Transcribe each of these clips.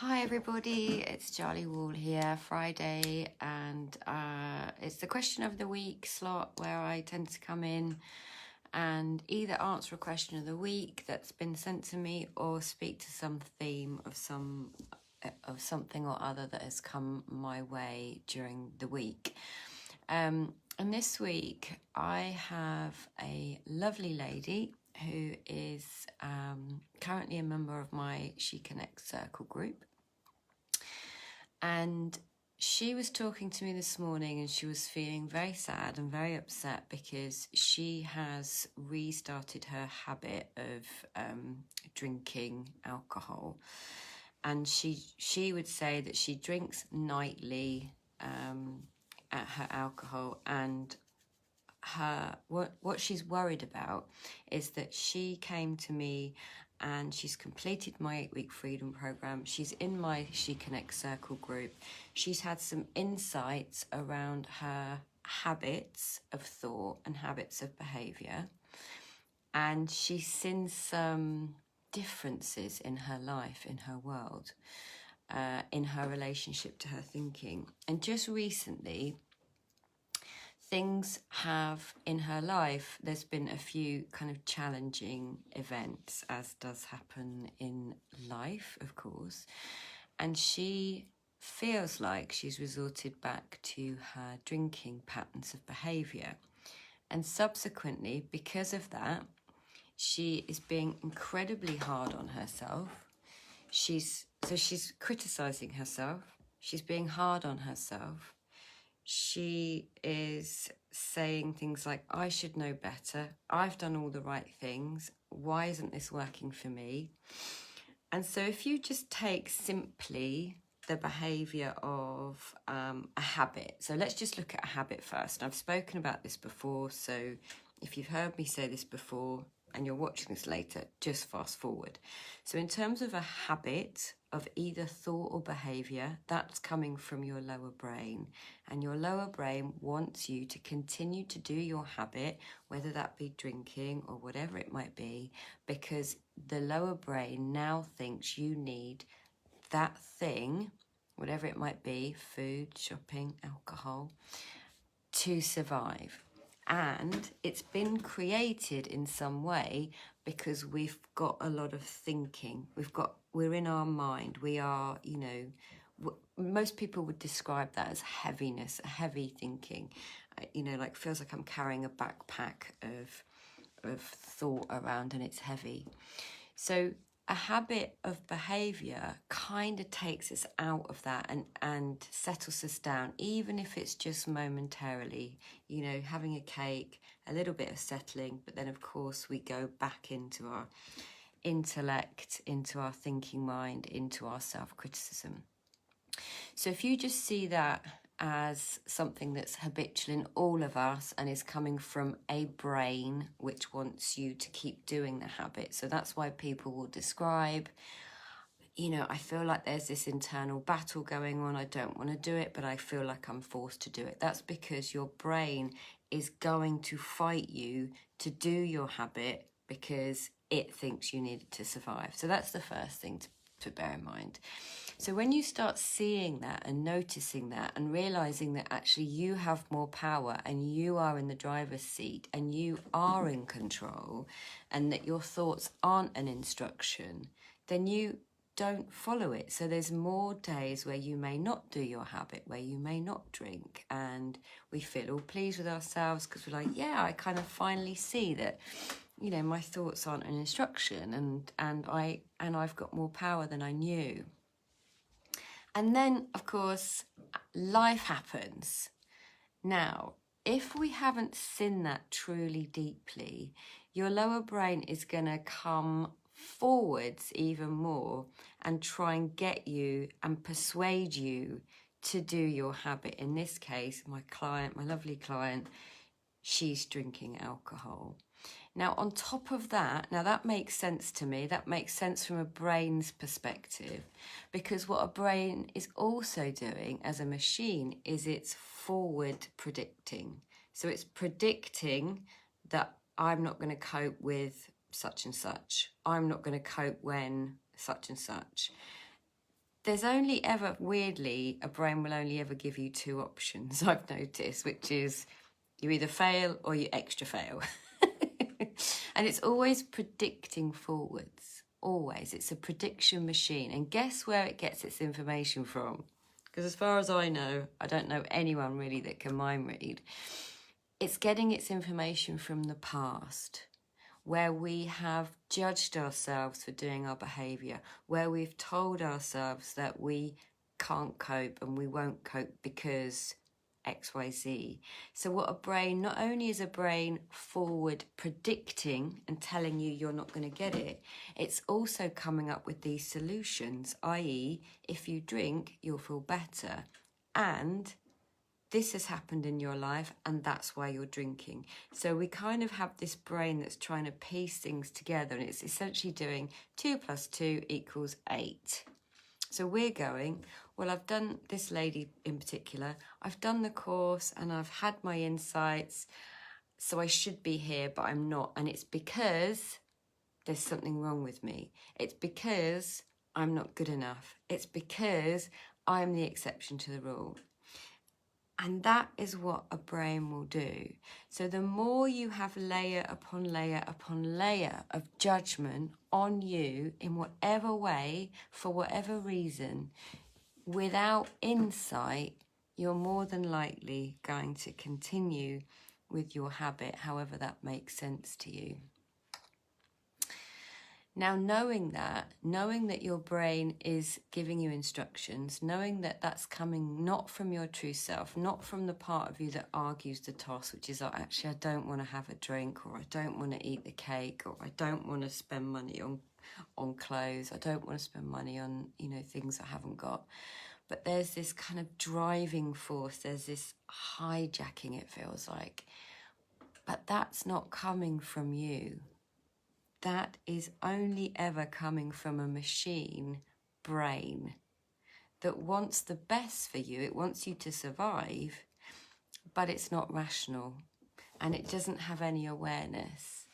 Hi everybody, it's Charli Wall here, Friday, and it's the question of the week slot where I tend to come in and either answer a question of the week that's been sent to me or speak to some theme of something or other that has come my way during the week. And this week I have a lovely lady who is currently a member of my She Connects Circle group. And she was talking to me this morning and she was feeling very sad and very upset because she has restarted her habit of drinking alcohol. And she would say that she drinks nightly at her alcohol, and what she's worried about is that she came to me and she's completed my 8-week freedom program. She's in my She Connects Circle group. She's had some insights around her habits of thought and habits of behavior, and she's seen some differences in her life, in her world, in her relationship to her thinking. And just recently, things have in her life, there's been a few kind of challenging events, as does happen in life, of course. And she feels like she's resorted back to her drinking patterns of behaviour. And subsequently, because of that, she is being incredibly hard on herself. She's criticising herself. She's being hard on herself. She is saying things like, I should know better. I've done all the right things. Why isn't this working for me? And so if you just take simply the behaviour of a habit. So let's just look at a habit first. I've spoken about this before. So if you've heard me say this before and you're watching this later, just fast forward. So in terms of a habit of either thought or behaviour, that's coming from your lower brain. And your lower brain wants you to continue to do your habit, whether that be drinking or whatever it might be, because the lower brain now thinks you need that thing, whatever it might be, food, shopping, alcohol, to survive. And it's been created in some way because we've got a lot of thinking. We're in our mind. We are, most people would describe that as heaviness, heavy thinking. Like feels like I'm carrying a backpack of thought around and it's heavy. So a habit of behaviour kind of takes us out of that and settles us down, even if it's just momentarily, having a cake, a little bit of settling, but then of course we go back into our intellect, into our thinking mind, into our self-criticism. So if you just see that as something that's habitual in all of us and is coming from a brain which wants you to keep doing the habit. So that's why people will describe, I feel like there's this internal battle going on. I don't want to do it, but I feel like I'm forced to do it. That's because your brain is going to fight you to do your habit because it thinks you need it to survive. So that's the first thing to bear in mind. So when you start seeing that and noticing that and realizing that actually you have more power and you are in the driver's seat and you are in control and that your thoughts aren't an instruction, then you don't follow it. So there's more days where you may not do your habit, where you may not drink, and we feel all pleased with ourselves because we're like, yeah, I kind of finally see that my thoughts aren't an instruction and I've got more power than I knew. And then, of course, life happens. Now, if we haven't seen that truly deeply, your lower brain is going to come forwards even more and try and get you and persuade you to do your habit. In this case, my lovely client, she's drinking alcohol. Now, on top of that, that makes sense to me. That makes sense from a brain's perspective, because what a brain is also doing as a machine is it's forward predicting. So it's predicting that I'm not going to cope with such and such. I'm not going to cope when such and such. there's only ever, weirdly, a brain will only ever give you two options, I've noticed, which is you either fail or you extra fail. And it's always predicting forwards, always. It's a prediction machine. And guess where it gets its information from? Because as far as I know, I don't know anyone really that can mind read. It's getting its information from the past, where we have judged ourselves for doing our behaviour, where we've told ourselves that we can't cope and we won't cope because XYZ. So what a brain, not only is a brain forward predicting and telling you you're not going to get it, it's also coming up with these solutions, i.e. if you drink, you'll feel better. And this has happened in your life and that's why you're drinking. So we kind of have this brain that's trying to piece things together, and it's essentially doing 2 + 2 = 8. So we're going, well, I've done, this lady in particular, I've done the course and I've had my insights, so I should be here, but I'm not. And it's because there's something wrong with me. It's because I'm not good enough. It's because I'm the exception to the rule. And that is what a brain will do. So the more you have layer upon layer upon layer of judgment on you in whatever way, for whatever reason, without insight, you're more than likely going to continue with your habit, however that makes sense to you. Now, knowing that your brain is giving you instructions, knowing that that's coming not from your true self, not from the part of you that argues the toss, which is, oh, actually, I don't want to have a drink, or I don't want to eat the cake, or I don't want to spend money on clothes, I don't want to spend money on, things I haven't got. But there's this kind of driving force, there's this hijacking, it feels like. But that's not coming from you. That is only ever coming from a machine brain that wants the best for you. It wants you to survive, but it's not rational and it doesn't have any awareness.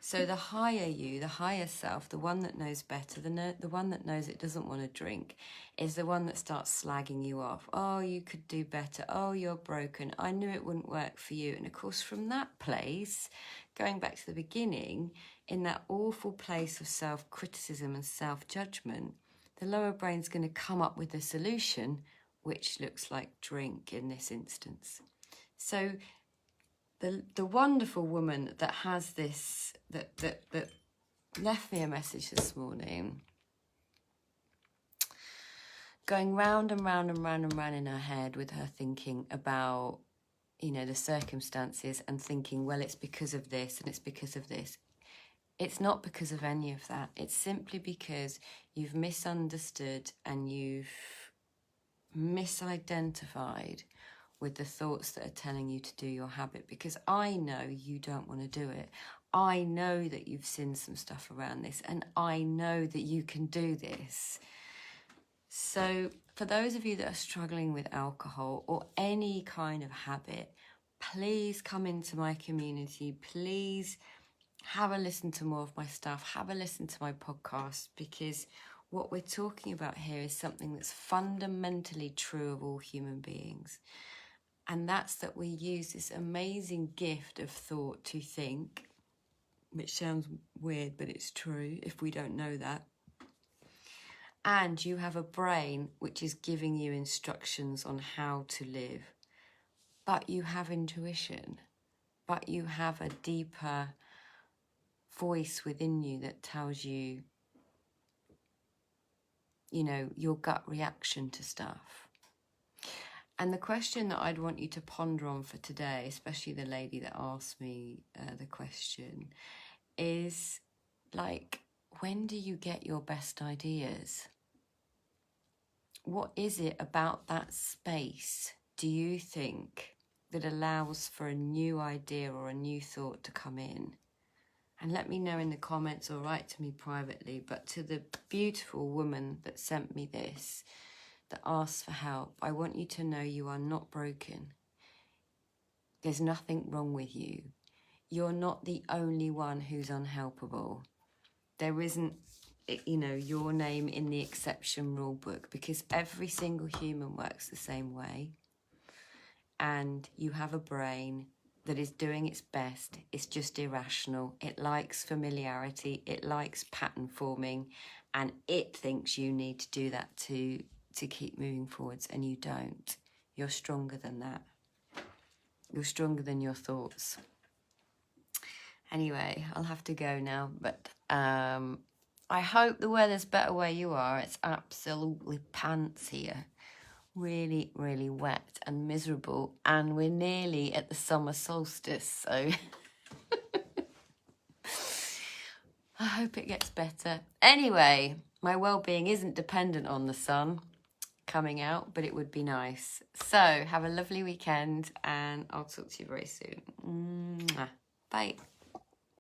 So the higher you, the higher self, the one that knows better, the one that knows it doesn't want to drink, is the one that starts slagging you off. Oh, you could do better. Oh, you're broken. I knew it wouldn't work for you. And of course, from that place, going back to the beginning, in that awful place of self-criticism and self-judgment, the lower brain's going to come up with a solution, which looks like drink in this instance. So the wonderful woman that has this, that left me a message this morning, going round and round and round and round in her head with her thinking about, the circumstances and thinking, well, it's because of this and it's because of this. It's not because of any of that. It's simply because you've misunderstood and you've misidentified with the thoughts that are telling you to do your habit, because I know you don't want to do it. I know that you've seen some stuff around this, and I know that you can do this. So for those of you that are struggling with alcohol or any kind of habit, please come into my community. Please have a listen to more of my stuff. Have a listen to my podcast, because what we're talking about here is something that's fundamentally true of all human beings. And that's that we use this amazing gift of thought to think, which sounds weird, but it's true if we don't know that. And you have a brain which is giving you instructions on how to live. But you have intuition. But you have a deeper voice within you that tells you, your gut reaction to stuff. And the question that I'd want you to ponder on for today, especially the lady that asked me the question, is when do you get your best ideas? What is it about that space, do you think, that allows for a new idea or a new thought to come in? And let me know in the comments or write to me privately. But to the beautiful woman that sent me this, that asked for help, I want you to know you are not broken. There's nothing wrong with you. You're not the only one who's unhelpable. There isn't you know, your name in the exception rule book, because every single human works the same way. And you have a brain that is doing its best. It's just irrational. It likes familiarity. It likes pattern forming. And it thinks you need to do that to keep moving forwards. And you don't. You're stronger than that. You're stronger than your thoughts. Anyway, I'll have to go now. But I hope the weather's better where you are. It's absolutely pants here. Really, really wet and miserable, and we're nearly at the summer solstice, so I hope it gets better. Anyway, my well-being isn't dependent on the sun coming out, but it would be nice. So have a lovely weekend, and I'll talk to you very soon. Bye.